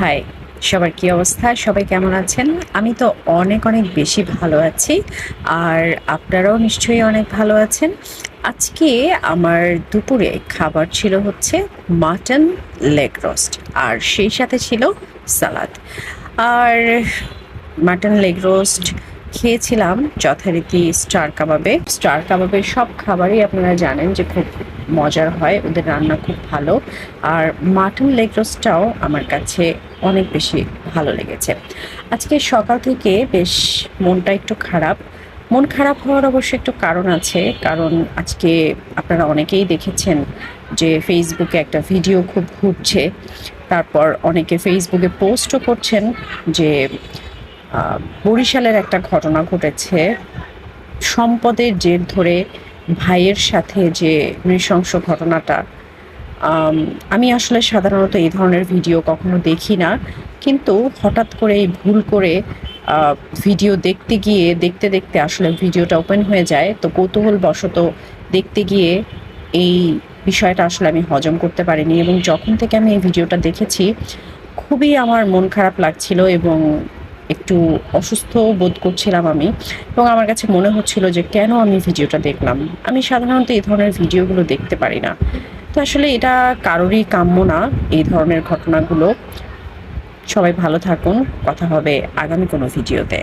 High, সবার কি অবস্থা? সবাই কেমন আছেন? আমি তো অনেক অনেক বেশি ভালো আছি। আর আপনারাও নিশ্চয়ই অনেক ভালো আছেন। আজকে আমার দুপুরে খাবার ছিল হচ্ছে মাটন লেগ রোস্ট আর সেই সাথে ছিল সালাদ। আর মাটন লেগ রোস্ট খেয়েছিলাম যথারীতি স্টার কাবাবে। স্টার কাবাবের সব খাবারই আপনারা জানেন যে খুব মজার হয়, ওদের রান্না খুব ভালো। আর মাটন লেগ রোস্টটাও আমার কাছে অনেক বেশি ভালো লেগেছে। আজকে সকাল থেকে বেশ মনটা একটু খারাপ। মন খারাপ হওয়ার অবশ্য একটু কারণ আছে, কারণ আজকে আপনারা অনেকেই দেখেছেন যে ফেসবুকে একটা ভিডিও খুব ঘুরছে। তারপর অনেকে ফেসবুকে পোস্টও করছেন যে বরিশালের একটা ঘটনা ঘটেছে। সম্পদের জের ধরে ভাইয়ের সাথে যে নৃশংস ঘটনাটা, আমি আসলে সাধারণত এই ধরনের ভিডিও কখনো দেখি না, কিন্তু হঠাৎ করে ভুল করে ভিডিও দেখতে গিয়ে দেখতে দেখতে আসলে ভিডিওটা ওপেন হয়ে যায়, তো কৌতূহলবশত দেখতে গিয়ে এই বিষয়টা আসলে আমি হজম করতে পারিনি, এবং যখন থেকে আমি এই ভিডিওটা দেখেছি খুবই আমার মন খারাপ লাগছিল এবং একটু অসুস্থ বোধ করছিলাম আমি। এবং আমার কাছে মনে হচ্ছিল যে কেন আমি ভিডিওটা দেখলাম। আমি সাধারণত এই ধরনের ভিডিওগুলো দেখতে পারি না। তো আসলে এটা কারোরই কাম্য না, এই ধরনের ঘটনাগুলো। সবাই ভালো থাকুন। কথা হবে আগামী কোনো ভিডিওতে।